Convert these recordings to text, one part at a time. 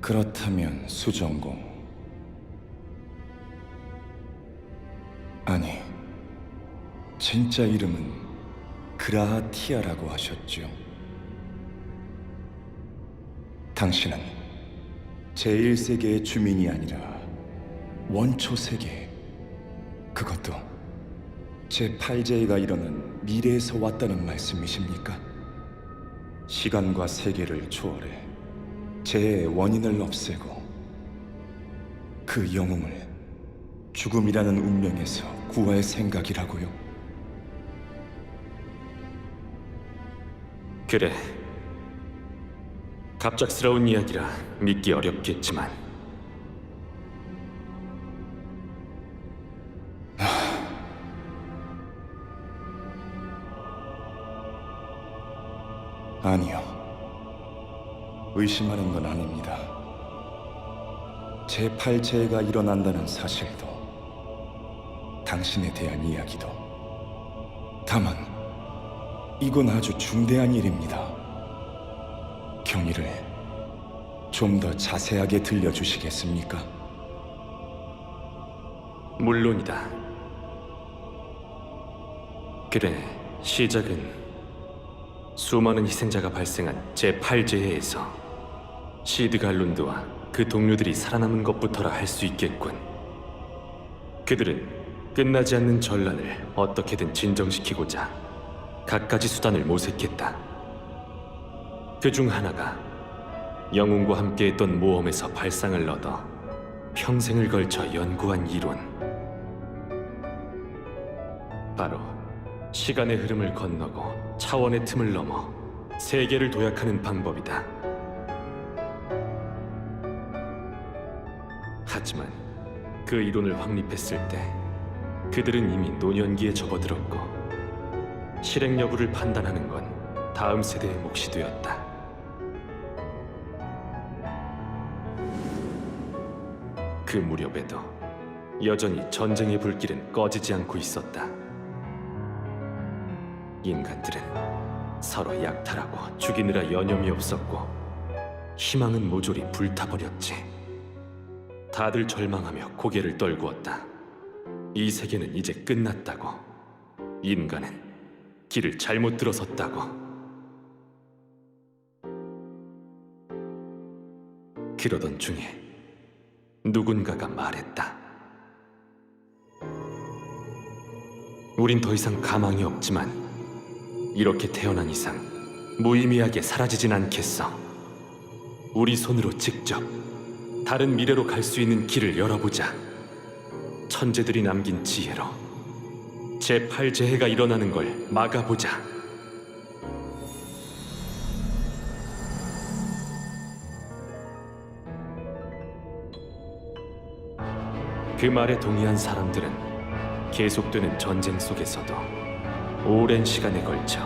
그렇다면 수정공. 아니, 진짜 이름은 그라하티아라고 하셨죠. 당신은 제1세계의 주민이 아니라 원초세계, 그것도 제8제가 일어난 미래에서 왔다는 말씀이십니까? 시간과 세계를 초월해 재해의 원인을 없애고 그 영웅을 죽음이라는 운명에서 구할 생각이라고요? 그래. 갑작스러운 이야기라 믿기 어렵겠지만 아니요. 의심하는 건 아닙니다. 제8재해가 일어난다는 사실도, 당신에 대한 이야기도. 다만, 이건 아주 중대한 일입니다. 경위를 좀 더 자세하게 들려주시겠습니까? 물론이다. 그래, 시작은 수많은 희생자가 발생한 제8재해에서 시드갈룬드와 그 동료들이 살아남은 것부터라 할 수 있겠군. 그들은 끝나지 않는 전란을 어떻게든 진정시키고자 갖가지 수단을 모색했다. 그 중 하나가 영웅과 함께했던 모험에서 발상을 얻어 평생을 걸쳐 연구한 이론, 바로 시간의 흐름을 건너고 차원의 틈을 넘어 세계를 도약하는 방법이다. 하지만 그 이론을 확립했을 때 그들은 이미 노년기에 접어들었고 실행 여부를 판단하는 건 다음 세대의 몫이 되었다. 그 무렵에도 여전히 전쟁의 불길은 꺼지지 않고 있었다. 인간들은 서로 약탈하고 죽이느라 여념이 없었고 희망은 모조리 불타버렸지. 다들 절망하며 고개를 떨구었다. 이 세계는 이제 끝났다고. 인간은 길을 잘못 들어섰다고. 그러던 중에 누군가가 말했다. 우린 더 이상 가망이 없지만 이렇게 태어난 이상 무의미하게 사라지진 않겠어. 우리 손으로 직접 다른 미래로 갈 수 있는 길을 열어보자. 천재들이 남긴 지혜로 제8재해가 일어나는 걸 막아보자. 그 말에 동의한 사람들은 계속되는 전쟁 속에서도 오랜 시간에 걸쳐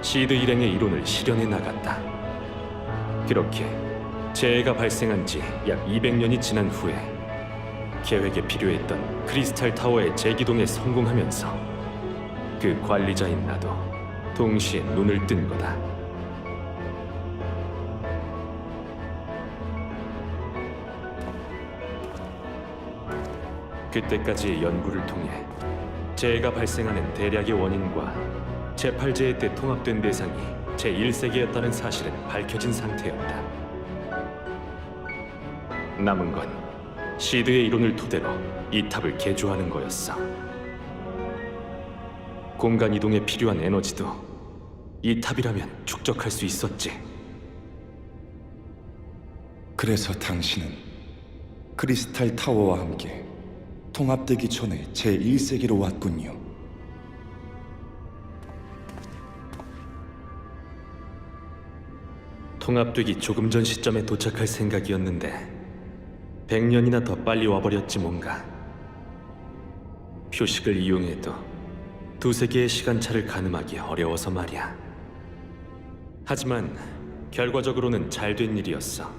시드 일행의 이론을 실현해 나갔다. 그렇게 재해가 발생한 지 약 200년이 지난 후에 계획에 필요했던 크리스탈 타워의 재기동에 성공하면서 그 관리자인 나도 동시에 눈을 뜬 거다. 그때까지의 연구를 통해 재해가 발생하는 대략의 원인과 제8재해 때 통합된 대상이 제1세계였다는 사실은 밝혀진 상태였다. 남은 건 시드의 이론을 토대로 이 탑을 개조하는 거였어. 공간 이동에 필요한 에너지도 이 탑이라면 축적할 수 있었지. 그래서 당신은 크리스탈 타워와 함께 통합되기 전에 제1세계로 왔군요. 통합되기 조금 전 시점에 도착할 생각이었는데 100년이나 더 빨리 와버렸지 뭔가. 표식을 이용해도 두세 개의 시간차를 가늠하기 어려워서 말이야. 하지만 결과적으로는 잘 된 일이었어.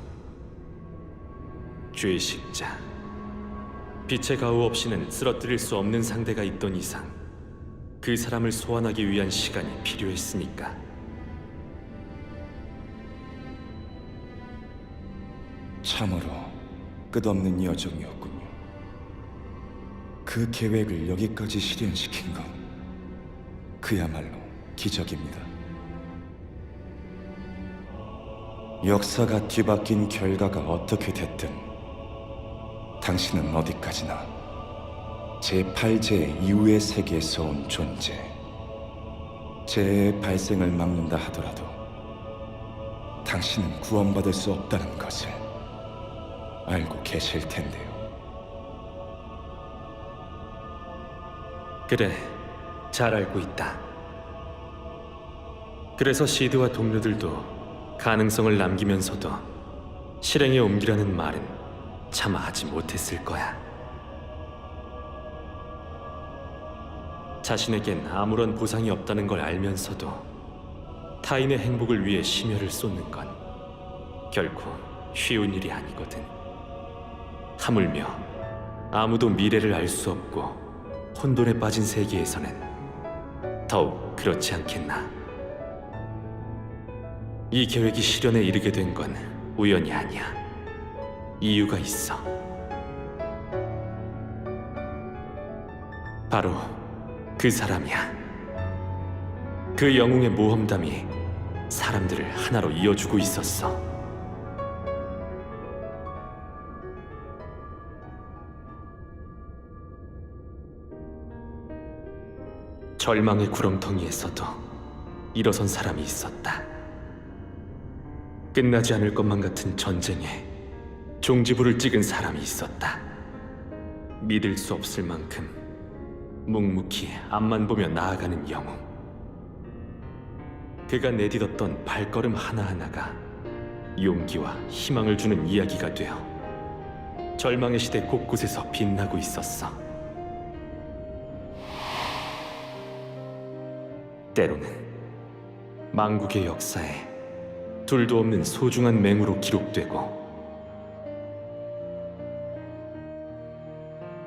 죄식자, 빛의 가호 없이는 쓰러뜨릴 수 없는 상대가 있던 이상 그 사람을 소환하기 위한 시간이 필요했으니까. 참으로 끝없는 여정이었군요. 그 계획을 여기까지 실현시킨 건 그야말로 기적입니다. 역사가 뒤바뀐 결과가 어떻게 됐든 당신은 어디까지나 제8제 이후의 세계에서 온 존재. 재해의 발생을 막는다 하더라도 당신은 구원받을 수 없다는 것을 알고 계실 텐데요. 그래, 잘 알고 있다. 그래서 시드와 동료들도 가능성을 남기면서도 실행에 옮기라는 말은 차마 하지 못했을 거야. 자신에겐 아무런 보상이 없다는 걸 알면서도 타인의 행복을 위해 심혈을 쏟는 건 결코 쉬운 일이 아니거든. 하물며 아무도 미래를 알 수 없고 혼돈에 빠진 세계에서는 더욱 그렇지 않겠나. 이 계획이 실현에 이르게 된 건 우연이 아니야. 이유가 있어. 바로 그 사람이야. 그 영웅의 모험담이 사람들을 하나로 이어주고 있었어. 절망의 구렁텅이에서도 일어선 사람이 있었다. 끝나지 않을 것만 같은 전쟁에 종지부를 찍은 사람이 있었다. 믿을 수 없을 만큼 묵묵히 앞만 보며 나아가는 영웅. 그가 내딛었던 발걸음 하나하나가 용기와 희망을 주는 이야기가 되어 절망의 시대 곳곳에서 빛나고 있었어. 때로는 망국의 역사에 둘도 없는 소중한 맹으로 기록되고,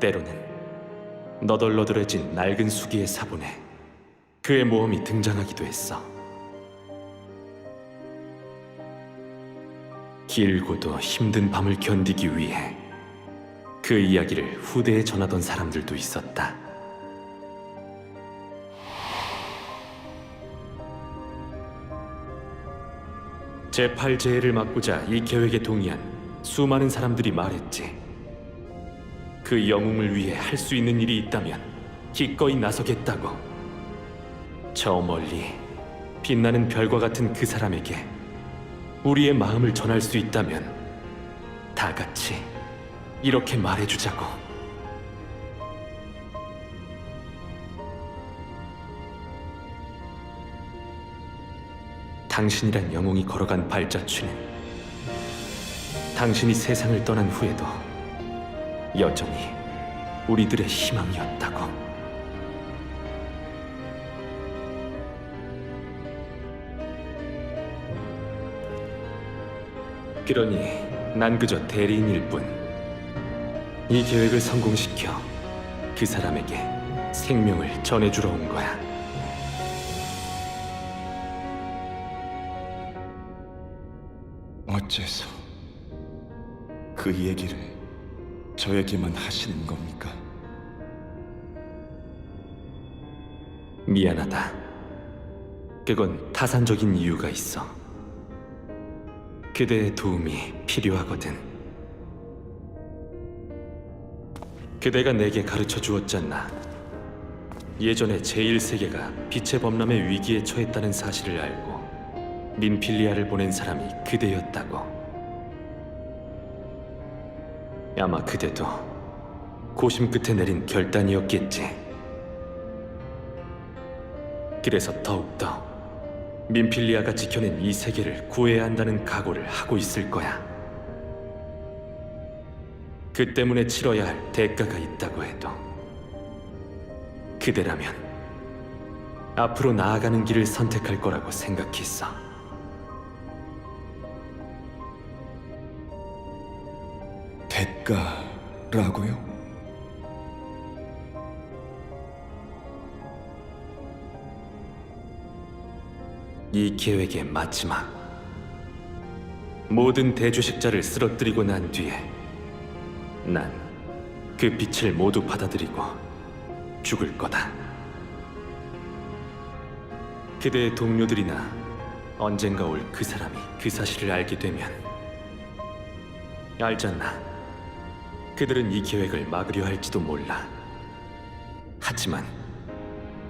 때로는 너덜너덜해진 낡은 수기의 사본에 그의 모험이 등장하기도 했어. 길고도 힘든 밤을 견디기 위해 그 이야기를 후대에 전하던 사람들도 있었다. 제8재해를 막고자 이 계획에 동의한 수많은 사람들이 말했지. 그 영웅을 위해 할 수 있는 일이 있다면 기꺼이 나서겠다고. 저 멀리 빛나는 별과 같은 그 사람에게 우리의 마음을 전할 수 있다면 다 같이 이렇게 말해주자고. 당신이란 영웅이 걸어간 발자취는 당신이 세상을 떠난 후에도 여전히 우리들의 희망이었다고. 그러니 난 그저 대리인일 뿐. 이 계획을 성공시켜 그 사람에게 생명을 전해주러 온 거야. 어째서 그 얘기를 저에게만 하시는 겁니까? 미안하다. 그건 타산적인 이유가 있어. 그대의 도움이 필요하거든. 그대가 내게 가르쳐 주었잖아. 예전에 제1세계가 빛의 범람의 위기에 처했다는 사실을 알고 민필리아를 보낸 사람이 그대였다고. 아마 그대도 고심 끝에 내린 결단이었겠지. 그래서 더욱더 민필리아가 지켜낸 이 세계를 구해야 한다는 각오를 하고 있을 거야. 그 때문에 치러야 할 대가가 있다고 해도 그대라면 앞으로 나아가는 길을 선택할 거라고 생각했어. 대가라고요? 이 계획의 모든 대주식자를 쓰러뜨리고 난 뒤에 난 그 빛을 모두 받아들이고 죽을 거다. 그대의 동료들이나 언젠가 올 그 사람이 그 사실을 알게 되면 알잖아. 그들은 이 계획을 막으려 할지도 몰라. 하지만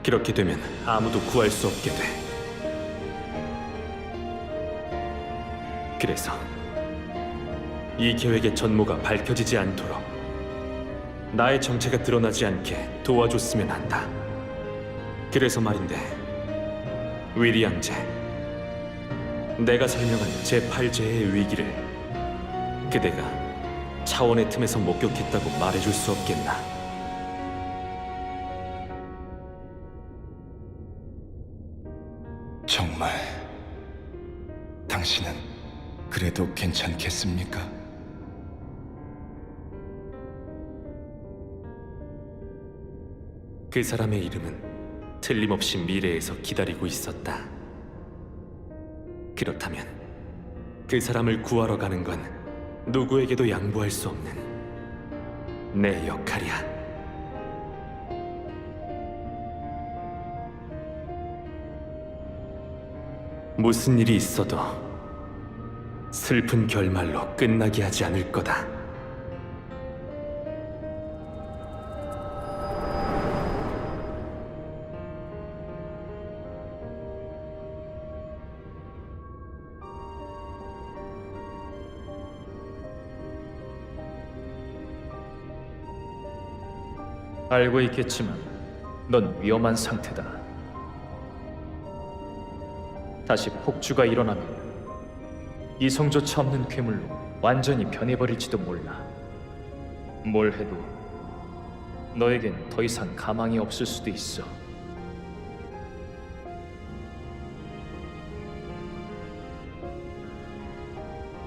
그렇게 되면 아무도 구할 수 없게 돼. 그래서 이 계획의 전모가 밝혀지지 않도록 나의 정체가 드러나지 않게 도와줬으면 한다. 그래서 말인데, 위리 양제, 내가 설명한 제8제의 위기를 그대가 차원의 틈에서 목격했다고 말해줄 수 없겠나? 정말 당신은 그래도 괜찮겠습니까? 그 사람의 이름은 틀림없이 미래에서 기다리고 있었다. 그렇다면 그 사람을 구하러 가는 건 누구에게도 양보할 수 없는 내 역할이야. 무슨 일이 있어도 슬픈 결말로 끝나게 하지 않을 거다. 알고 있겠지만 넌 위험한 상태다. 다시 폭주가 일어나면 이성조차 없는 괴물로 완전히 변해버릴지도 몰라. 뭘 해도 너에겐 더 이상 가망이 없을 수도 있어.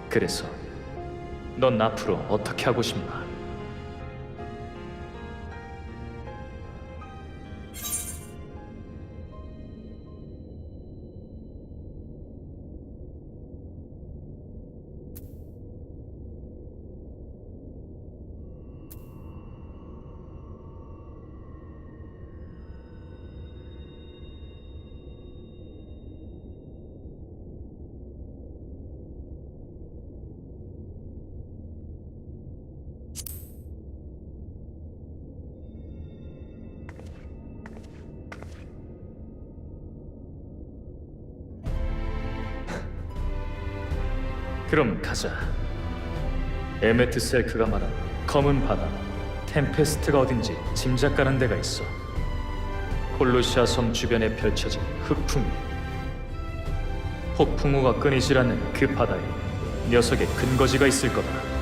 그래서 넌 앞으로 어떻게 하고 싶나? 그럼 가자. 에메트셀크가 말한 검은 바다, 템페스트가 어딘지 짐작가는 데가 있어. 콜루시아 섬 주변에 펼쳐진 흑풍이. 폭풍우가 끊이질 않는 그 바다에 녀석의 근거지가 있을 거다.